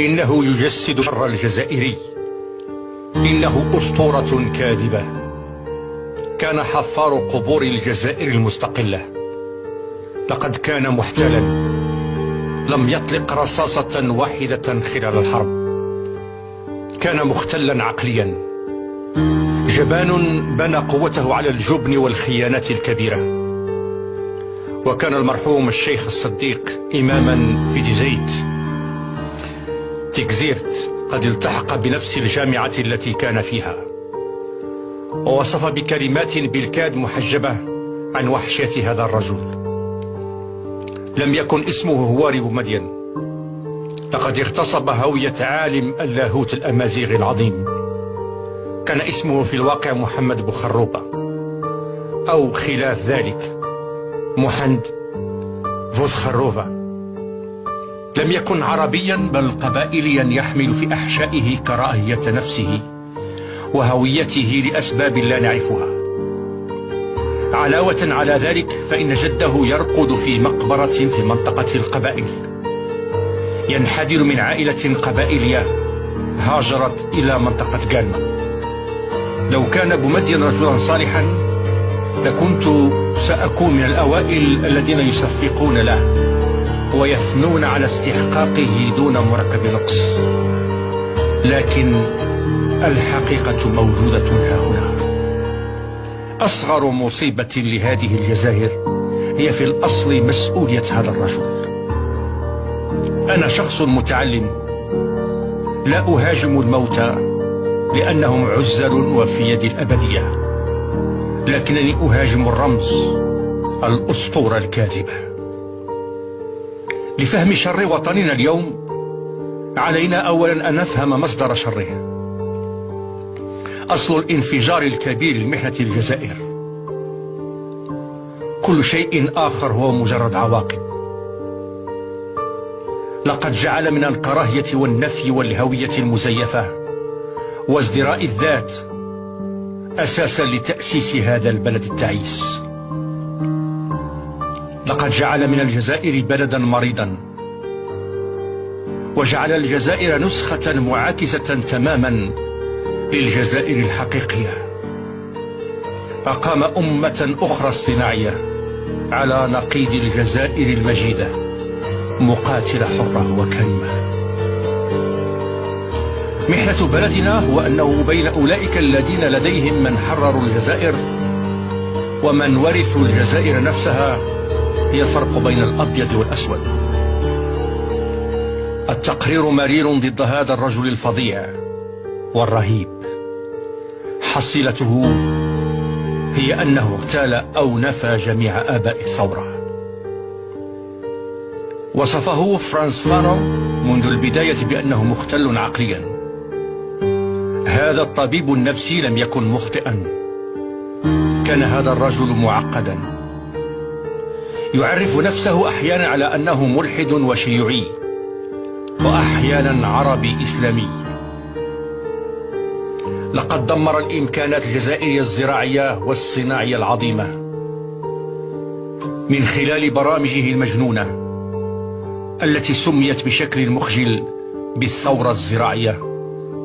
إنه يجسد شر الجزائري، إنه أسطورة كاذبة. كان حفار قبور الجزائر المستقلة، لقد كان محتالا، لم يطلق رصاصة واحدة خلال الحرب. كان مختلا عقليا، جبان بنى قوته على الجبن والخيانات الكبيرة. وكان المرحوم الشيخ الصديق إماما في ديزيت تكزيرت قد التحق بنفس الجامعة التي كان فيها، ووصف بكلمات بالكاد محجبة عن وحشية هذا الرجل. لم يكن اسمه هواري بومدين، لقد اغتصب هوية عالم اللاهوت الأمازيغي العظيم. كان اسمه في الواقع محمد بوخروبة، أو خلاف ذلك محمد فوزخروفا. لم يكن عربيا بل قبائليا يحمل في أحشائه كراهية نفسه وهويته لأسباب لا نعرفها. علاوة على ذلك فإن جده يرقد في مقبرة في منطقة القبائل، ينحدر من عائلة قبائلية هاجرت إلى منطقة غانا. لو كان بومدين رجلا صالحا لكنت سأكون من الأوائل الذين يصفقون له ويثنون على استحقاقه دون مركب نقص، لكن الحقيقة موجودة ها هنا. أصغر مصيبة لهذه الجزائر هي في الأصل مسؤولية هذا الرجل. أنا شخص متعلم، لا أهاجم الموتى لأنهم عزل وفي يد الأبدية، لكنني أهاجم الرمز، الأسطورة الكاذبة. لفهم شر وطننا اليوم علينا أولا أن نفهم مصدر شره. أصل الانفجار الكبير لمحنة الجزائر، كل شيء آخر هو مجرد عواقب. لقد جعل من الكراهية والنفي والهوية المزيفة وازدراء الذات أساسا لتأسيس هذا البلد التعيس. لقد جعل من الجزائر بلدا مريضا، وجعل الجزائر نسخة معاكسة تماما للجزائر الحقيقية. أقام أمة أخرى اصطناعية على نقيض الجزائر المجيدة، مقاتلة حرة وكريمة. محنة بلدنا هو أنه بين أولئك الذين لديهم من حرروا الجزائر ومن ورثوا الجزائر نفسها هي الفرق بين الأبيض والأسود. التقرير مرير ضد هذا الرجل الفظيع والرهيب. حصيلته هي أنه اغتال أو نفى جميع آباء الثورة. وصفه فرانس فانون منذ البداية بأنه مختل عقليا. هذا الطبيب النفسي لم يكن مخطئا، كان هذا الرجل معقدا، يعرف نفسه أحيانا على أنه ملحد وشيوعي، وأحيانا عربي إسلامي. لقد دمر الإمكانات الجزائرية الزراعية والصناعية العظيمة من خلال برامجه المجنونة التي سميت بشكل مخجل بالثورة الزراعية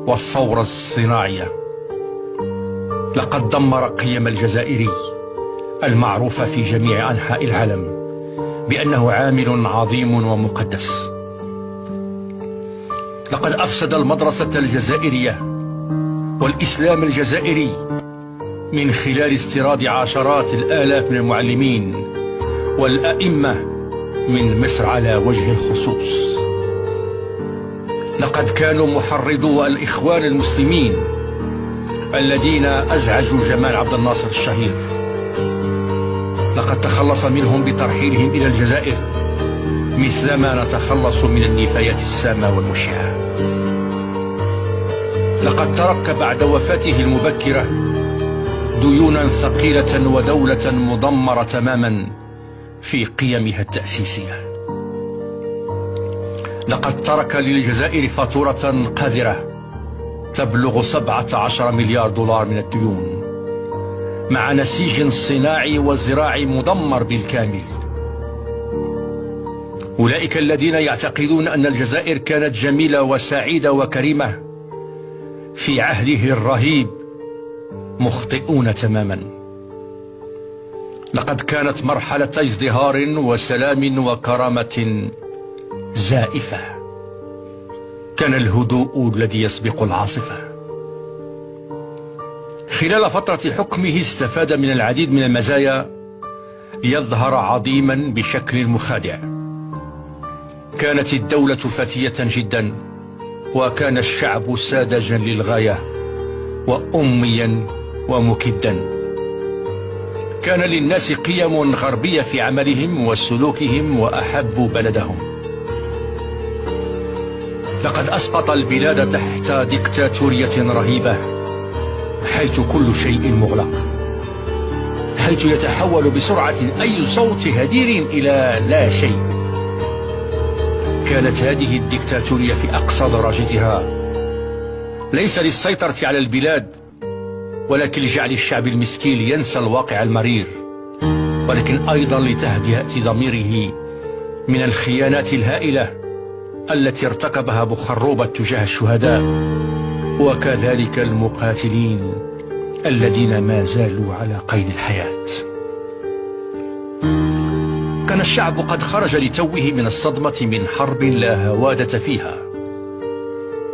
والثورة الصناعية. لقد دمر قيم الجزائري المعروفة في جميع أنحاء العالم بأنه عامل عظيم ومقدس. لقد أفسد المدرسة الجزائرية والإسلام الجزائري من خلال استيراد عشرات الآلاف من المعلمين والأئمة من مصر على وجه الخصوص. لقد كانوا محرضو الإخوان المسلمين الذين أزعجوا جمال عبد الناصر الشهير. لقد تخلص منهم بترحيلهم إلى الجزائر مثلما نتخلص من النفايات السامة والمشعة. لقد ترك بعد وفاته المبكرة ديونا ثقيلة ودولة مدمرة تماما في قيمها التأسيسية. لقد ترك للجزائر فاتورة قذرة تبلغ 17 مليار دولار من الديون، مع نسيج صناعي وزراعي مدمر بالكامل. أولئك الذين يعتقدون أن الجزائر كانت جميلة وسعيدة وكريمة في عهده الرهيب مخطئون تماما. لقد كانت مرحلة ازدهار وسلام وكرامة زائفة. كان الهدوء الذي يسبق العاصفة. خلال فترة حكمه استفاد من العديد من المزايا ليظهر عظيما بشكل مخادع. كانت الدولة فتية جدا، وكان الشعب ساذجا للغاية وأميا ومكدا. كان للناس قيم غربية في عملهم وسلوكهم وأحبوا بلدهم. لقد أسقط البلاد تحت ديكتاتورية رهيبة، حيث كل شيء مغلق، حيث يتحول بسرعة أي صوت هدير إلى لا شيء. كانت هذه الديكتاتورية في أقصى درجتها، ليس للسيطرة على البلاد، ولكن لجعل الشعب المسكين ينسى الواقع المرير، ولكن أيضا لتهدئة ضميره من الخيانات الهائلة التي ارتكبها بخروبة تجاه الشهداء وكذلك المقاتلين الذين ما زالوا على قيد الحياة. كان الشعب قد خرج لتوه من الصدمة من حرب لا هوادة فيها،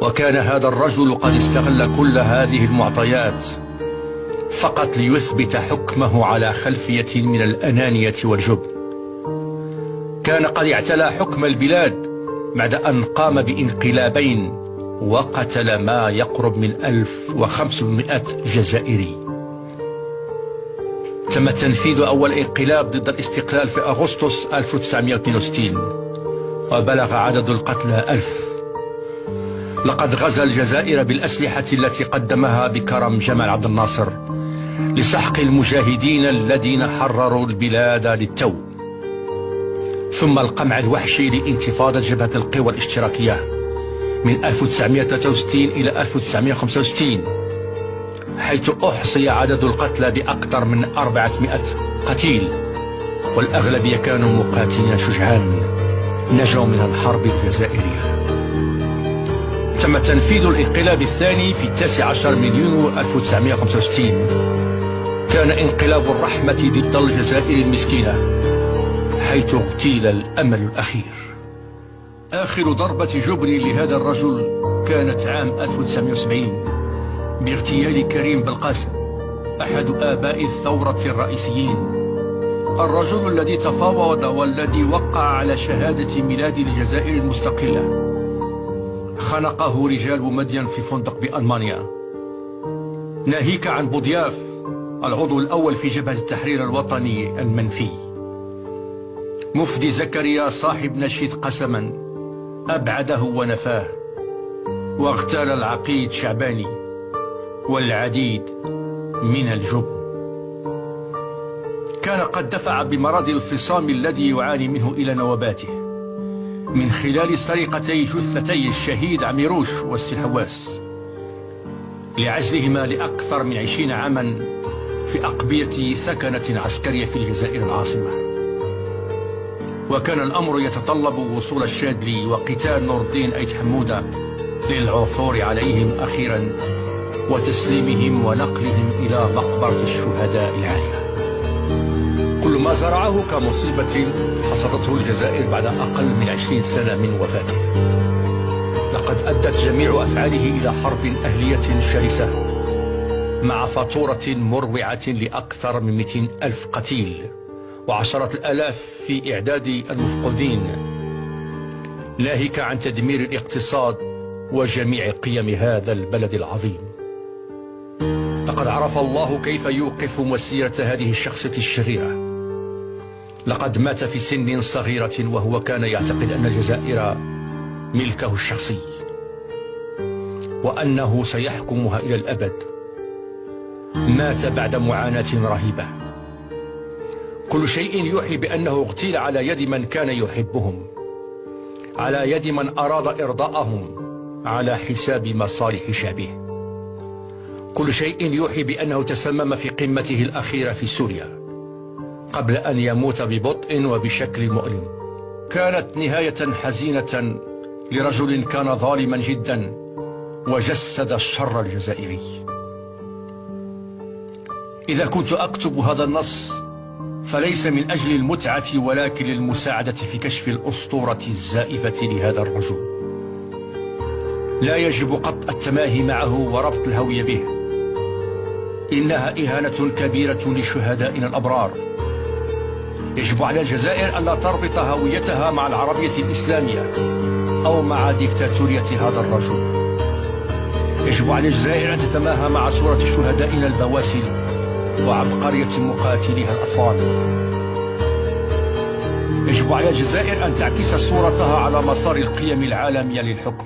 وكان هذا الرجل قد استغل كل هذه المعطيات فقط ليثبت حكمه على خلفية من الأنانية والجبن. كان قد اعتلى حكم البلاد بعد أن قام بانقلابين وقتل ما يقرب من 1500 جزائري. تم تنفيذ أول انقلاب ضد الاستقلال في أغسطس 1962 وبلغ عدد القتلى 1000. لقد غزا الجزائر بالأسلحة التي قدمها بكرم جمال عبد الناصر لسحق المجاهدين الذين حرروا البلاد للتو، ثم القمع الوحشي لانتفاضة جبهة القوى الاشتراكية من 1963 إلى 1965، حيث أحصي عدد القتلى بأكثر من 400 قتيل، والأغلبية كانوا مقاتلين شجعان نجوا من الحرب الجزائرية. تم تنفيذ الانقلاب الثاني في 19 من يونيو 1965. كان انقلاب الرحمة ضد الجزائر المسكينة، حيث اغتيل الأمل الأخير. آخر ضربة جبن لهذا الرجل كانت عام 1970 باغتيال كريم بلقاسم، أحد آباء الثورة الرئيسيين، الرجل الذي تفاوض والذي وقع على شهادة ميلاد الجزائر المستقلة. خنقه رجال مدين في فندق بألمانيا، ناهيك عن بوضياف العضو الأول في جبهة التحرير الوطني المنفي. مفدي زكريا صاحب نشيد قسما أبعده ونفاه، واغتال العقيد شعباني والعديد من الجبن. كان قد دفع بمرض الفصام الذي يعاني منه إلى نوباته من خلال سرقتي جثتي الشهيد عميروش والسلحواس لعزلهما لأكثر من 20 عاما في أقبية ثكنة عسكرية في الجزائر العاصمة. وكان الأمر يتطلب وصول الشاذلي وقتال نور الدين أيت حمودة للعثور عليهم أخيرا وتسليمهم ونقلهم إلى مقبرة الشهداء العالية. كل ما زرعه كمصيبة حصدته الجزائر بعد أقل من 20 سنة من وفاته. لقد أدت جميع أفعاله إلى حرب أهلية شرسة مع فاتورة مروعة لأكثر من 200,000 قتيل وعشرات الآلاف في إعداد المفقودين، ناهيك عن تدمير الاقتصاد وجميع قيم هذا البلد العظيم. لقد عرف الله كيف يوقف مسيرة هذه الشخصية الشريرة. لقد مات في سن صغيرة وهو كان يعتقد أن الجزائر ملكه الشخصي وأنه سيحكمها إلى الأبد. مات بعد معاناة رهيبة. كل شيء يوحي بأنه اغتيل على يد من كان يحبهم، على يد من أراد إرضاءهم على حساب مصالح شعبه. كل شيء يوحي بأنه تسمم في قمته الأخيرة في سوريا قبل أن يموت ببطء وبشكل مؤلم. كانت نهاية حزينة لرجل كان ظالما جدا وجسد الشر الجزائري. إذا كنت أكتب هذا النص فليس من أجل المتعة ولكن للمساعدة في كشف الأسطورة الزائفة لهذا الرجل. لا يجب قط التماهي معه وربط الهوية به، إنها إهانة كبيرة لشهدائنا الأبرار. يجب على الجزائر أن لا تربط هويتها مع العربية الإسلامية أو مع ديكتاتورية هذا الرجل. يجب على الجزائر أن تتماهى مع صورة شهدائنا البواسل وعبقرية مقاتليها الأطفال. يجب على الجزائر أن تعكس صورتها على مسار القيم العالمية للحكم.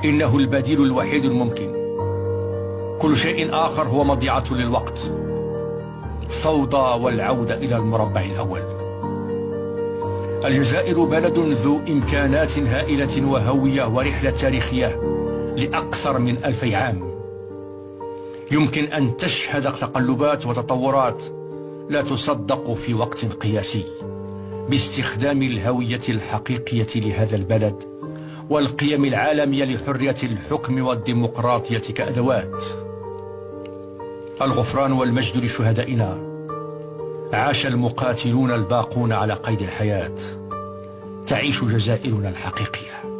إنه البديل الوحيد الممكن. كل شيء آخر هو مضيعة للوقت، فوضى والعودة إلى المربع الأول. الجزائر بلد ذو إمكانات هائلة وهوية ورحلة تاريخية لأكثر من 2000 عام. يمكن أن تشهد تقلبات وتطورات لا تصدق في وقت قياسي باستخدام الهوية الحقيقية لهذا البلد والقيم العالمية لحرية الحكم والديمقراطية كأدوات. الغفران والمجد لشهدائنا. عاش المقاتلون الباقون على قيد الحياة. تعيش جزائرنا الحقيقية.